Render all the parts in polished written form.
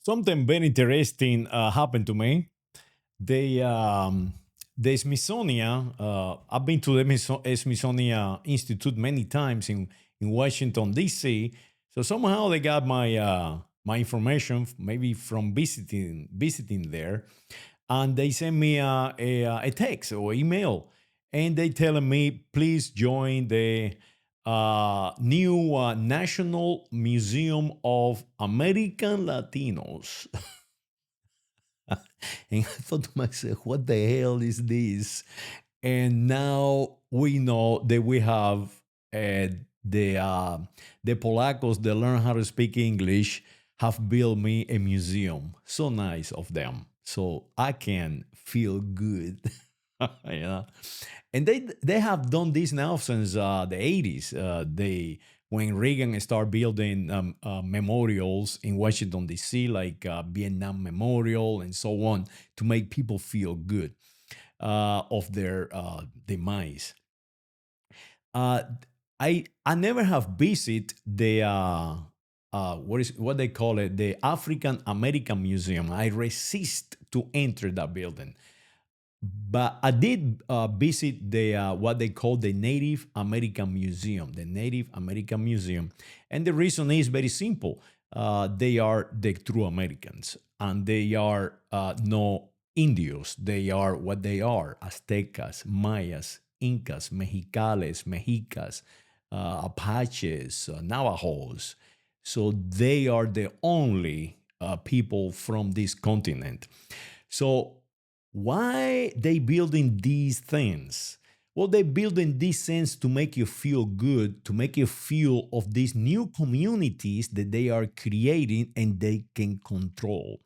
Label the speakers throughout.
Speaker 1: Something very interesting happened to me. They the Smithsonian. I've been to the Smithsonian Institute many times in Washington D.C. So somehow they got my information, maybe from visiting there, and they sent me a text or email, and they telling me please join the new National Museum of American Latinos. And I thought to myself, what the hell is this? And now we know that we have uh, the uh, the Polacos that learn how to speak English have built me a museum. So nice of them. So I can feel good. Yeah. And they have done this now since the 80s. They when Reagan started building memorials in Washington D.C., like Vietnam Memorial and so on, to make people feel good of their demise. Uh, I never have visited the what they call it, the African American Museum. I resist to enter that building, but I did visit the what they call the Native American Museum, the Native American Museum, and the reason is very simple. They are the true Americans, and they are no Indios. They are what they are: Aztecas, Mayas, Incas, Mexicales, Mexicas, Apaches, Navajos. So they are the only people from this continent. So why they building these things? Well, they building these things to make you feel good, to make you feel of these new communities that they are creating and they can control.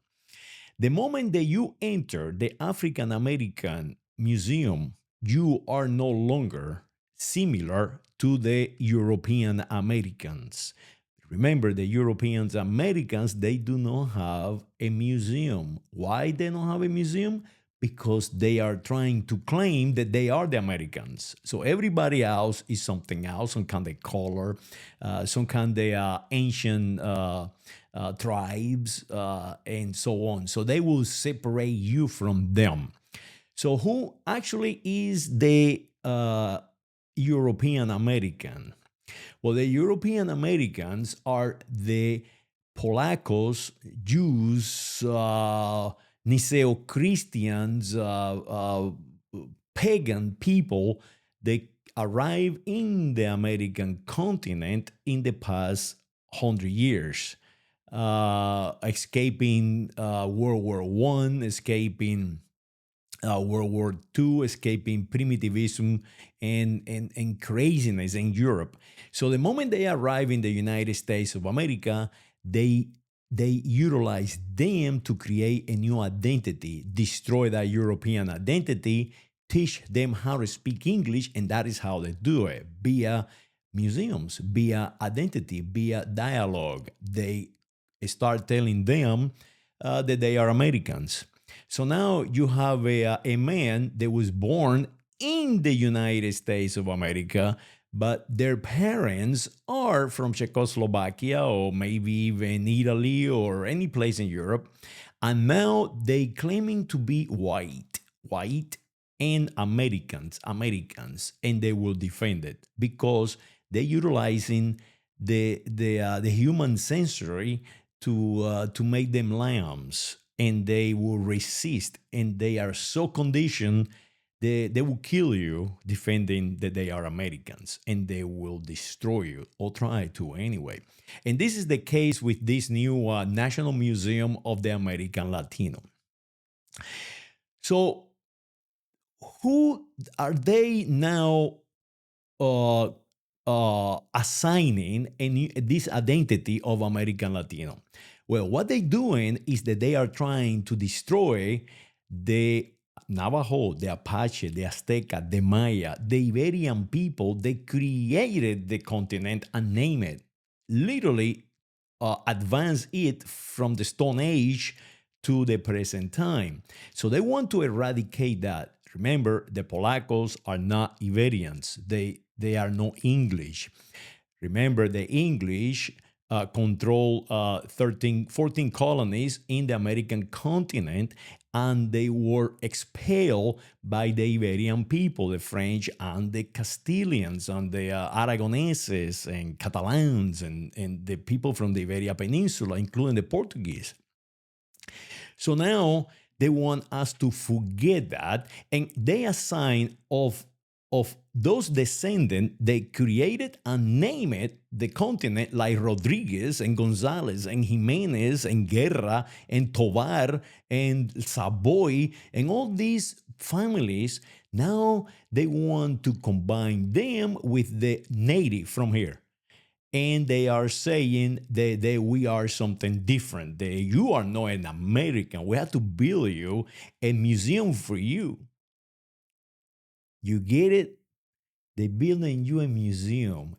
Speaker 1: The moment that you enter the African American Museum, you are no longer similar to the European Americans. Remember, the Europeans Americans, they do not have a museum. Why they don't have a museum? Because they are trying to claim that they are the Americans. So everybody else is something else, some kind of color, some kind of ancient tribes, and so on. So they will separate you from them. So who actually is the European American? Well, the European Americans are the Polacos, Jews, Niceo Christians, pagan people. They arrived in the American continent in the past 100 years, escaping World War I, escaping World War II, escaping primitivism and craziness in Europe. So the moment they arrive in the United States of America, they utilize them to create a new identity, destroy that European identity, teach them how to speak English, and that is how they do it via museums, via identity, via dialogue. They start telling them that they are Americans. So now you have a man that was born in the United States of America, but their parents are from Czechoslovakia or maybe even Italy or any place in Europe. And now they claiming to be white and Americans, and they will defend it because they're utilizing the human sensory to make them lambs, and they will resist, and they are so conditioned they will kill you defending that they are Americans, and they will destroy you or try to anyway. And this is the case with this new National Museum of the American Latino. So who are they now uh, assigning this identity of American Latino? Well, what they're doing is that they are trying to destroy the Navajo, the Apache, the Azteca, the Maya, the Iberian people. They created the continent and named it. Literally, advance it from the Stone Age to the present time. So they want to eradicate that. Remember, the Polacos are not Iberians. They are no English. Remember, the English control 13, 14 colonies in the American continent, and they were expelled by the Iberian people, the French and the Castilians and the Aragoneses and Catalans and the people from the Iberia Peninsula, including the Portuguese. So now they want us to forget that, and they assign of those descendants, they created and named it the continent like Rodriguez and Gonzalez and Jimenez and Guerra and Tovar and Savoy and all these families. Now they want to combine them with the native from here, and they are saying that we are something different. That you are not an American. We have to build you a museum for you. You get it? They building you a museum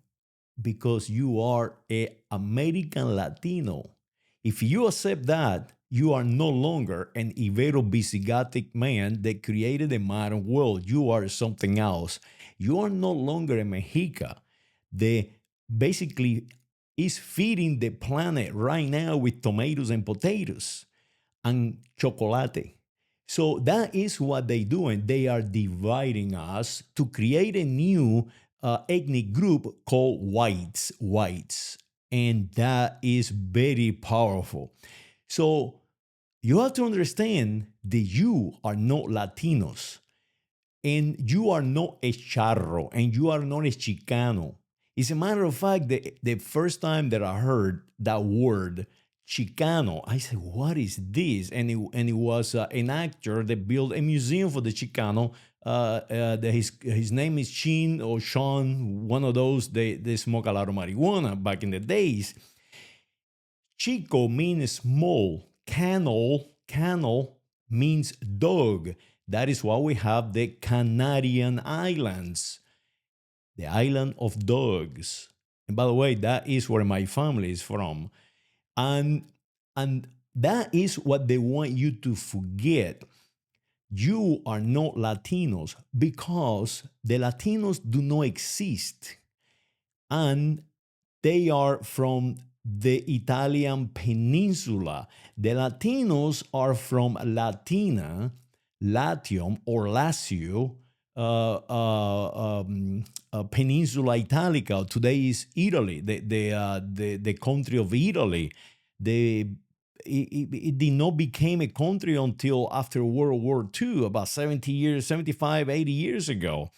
Speaker 1: because you are a American Latino. If you accept that, you are no longer an Ibero-Visigotic man that created the modern world. You are something else. You are no longer a Mexica. The basically is feeding the planet right now with tomatoes and potatoes and chocolate. So that is what they do, and they are dividing us to create a new ethnic group called whites. Whites, and that is very powerful. So you have to understand that you are not Latinos, and you are not a charro, and you are not a Chicano. As a matter of fact, the first time that I heard that word, Chicano, I said, what is this? And it was an actor that built a museum for the Chicano. His name is Chin or Sean, one of those. They smoke a lot of marijuana back in the days. Chico means small. Canal means dog. That is why we have the Canarian Islands, the island of dogs. And by the way, that is where my family is from. And and that is what they want you to forget. You are not Latinos because the Latinos do not exist. And they are from the Italian peninsula. The Latinos are from Latina, Latium, or Lazio, Peninsula Italica. Today is Italy, the country of Italy. The it did not become a country until after World War II, about 70 years, 75, 80 years ago.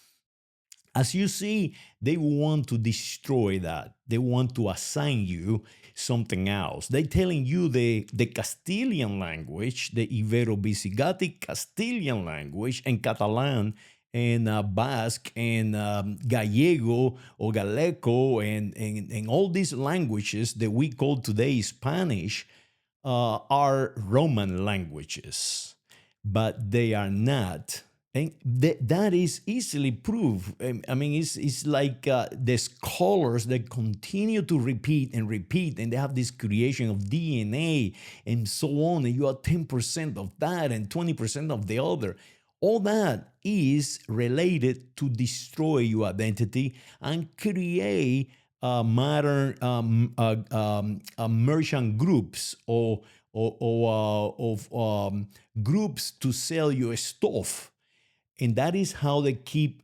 Speaker 1: As you see, they want to destroy that. They want to assign you something else. They're telling you the Castilian language, the Ibero-Visigothic Castilian language, and Catalan, and Basque, and Gallego or Galeco, and all these languages that we call today Spanish are Roman languages, but they are not. And that is easily proved. I mean, it's like the scholars that continue to repeat and repeat, and they have this creation of DNA and so on, and you are 10% of that and 20% of the other. All that is related to destroy your identity and create modern merchant groups or of groups to sell your stuff. And that is how they keep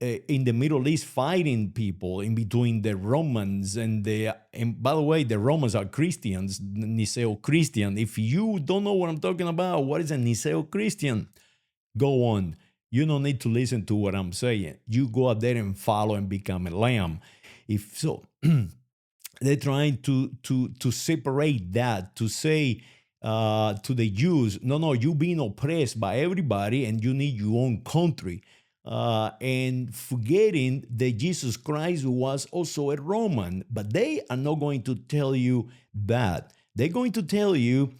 Speaker 1: in the Middle East fighting people in between the Romans and the. And by the way, the Romans are Christians, Niceo Christian. If you don't know what I'm talking about, what is a Niceo Christian? Go on. You don't need to listen to what I'm saying. You go out there and follow and become a lamb. If so, they're trying to separate that, to say to the Jews, no, you being oppressed by everybody and you need your own country. And forgetting that Jesus Christ was also a Roman, but they are not going to tell you that. They're going to tell you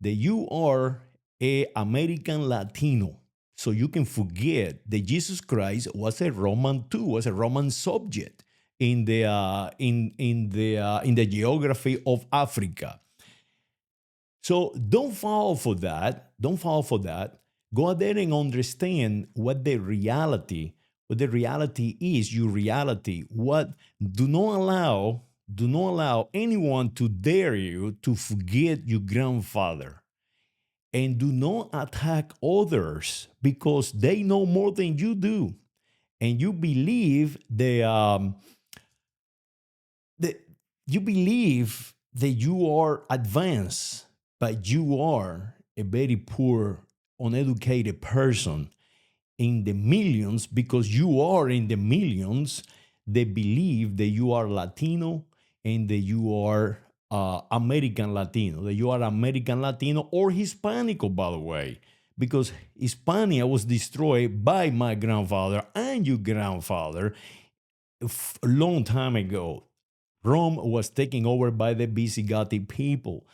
Speaker 1: that you are a American Latino. So you can forget that Jesus Christ was a Roman too, was a Roman subject in the in the geography of Africa. So don't fall for that. Don't fall for that. Go out there and understand what the reality is, your reality. What do not allow do not allow anyone to dare you to forget your grandfather. And do not attack others because they know more than you do. And you believe that you believe that you are advanced, but you are a very poor, uneducated person in the millions because you are in the millions. They believe that you are Latino and that you are American Latino, that you are American Latino or Hispanico, by the way, because Hispania was destroyed by my grandfather and your grandfather a long time ago. Rome was taken over by the Visigothi people.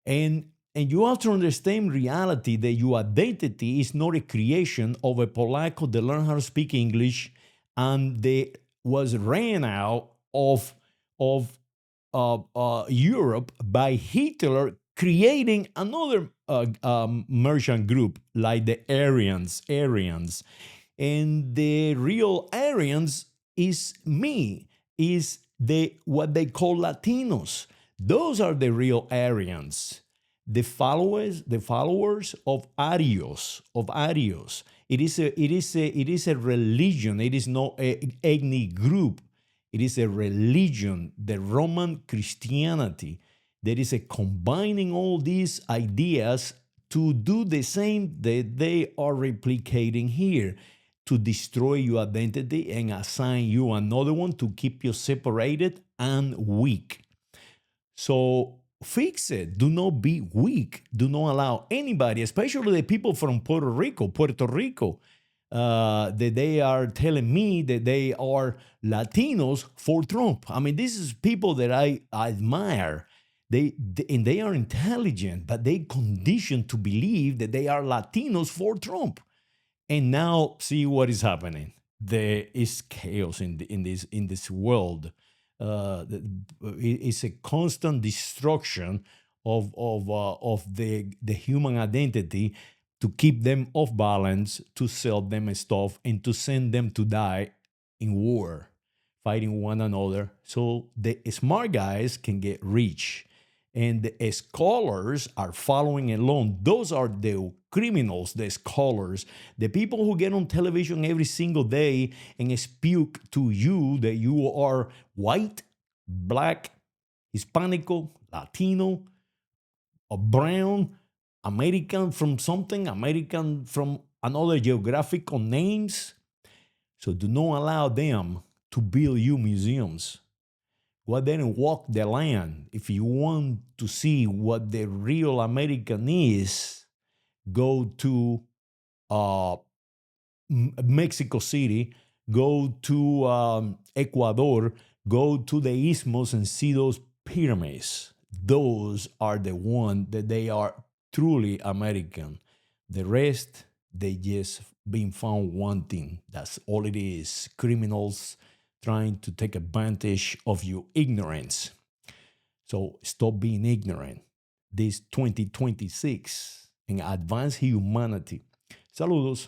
Speaker 1: And you have to understand reality that your identity is not a creation of a Polaco that learned how to speak English and they was ran out of Europe by Hitler creating another merchant group like the Aryans, and the real Aryans is me, is the what they call Latinos. Those are the real Aryans, the followers of Arios. It is a religion. It is not an ethnic group. It is a religion, the Roman Christianity. There is a combining all these ideas to do the same that they are replicating here, to destroy your identity and assign you another one to keep you separated and weak. So fix it. Do not be weak. Do not allow anybody, especially the people from Puerto Rico, that they are telling me that they are Latinos for Trump. I mean, this is people that I admire. And they are intelligent, but they conditioned to believe that they are Latinos for Trump. And now see what is happening. There is chaos in this world. It's a constant destruction of the human identity to keep them off balance, to sell them stuff, and to send them to die in war, fighting one another. So the smart guys can get rich, and the scholars are following along. Those are the criminals, the scholars, the people who get on television every single day and speak to you that you are white, black, Hispanico, Latino, or brown, American from something, American from another geographical names. So do not allow them to build you museums. Go ahead and walk the land. If you want to see what the real American is, go to uh, Mexico City, go to Ecuador, go to the Isthmus and see those pyramids. Those are the one that they are truly American. The rest, they just been found wanting. That's all it is. Criminals trying to take advantage of your ignorance. So stop being ignorant. This 2026 and advance humanity. Saludos.